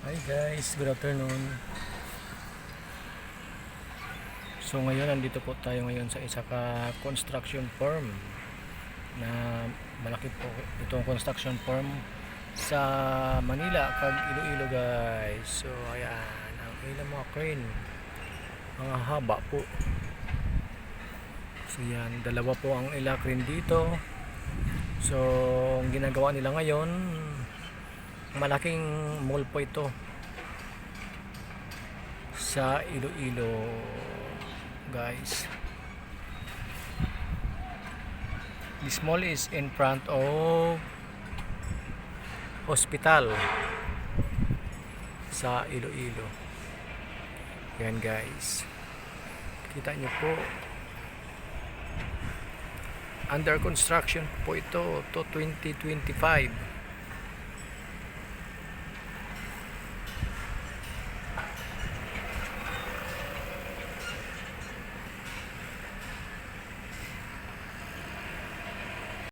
Hi guys, good afternoon. So ngayon nandito po tayo ngayon sa isa ka construction firm na malaki po itong construction firm sa Manila, kag Iloilo guys. So ayan, ang ilang mga crane, mga haba po. So yan, dalawa po ang ila crane dito. So ang ginagawa nila ngayon, malaking mall po ito sa Iloilo guys. This mall is in front of hospital sa Iloilo. Yan guys, kita nyo po, under construction po ito to 2025.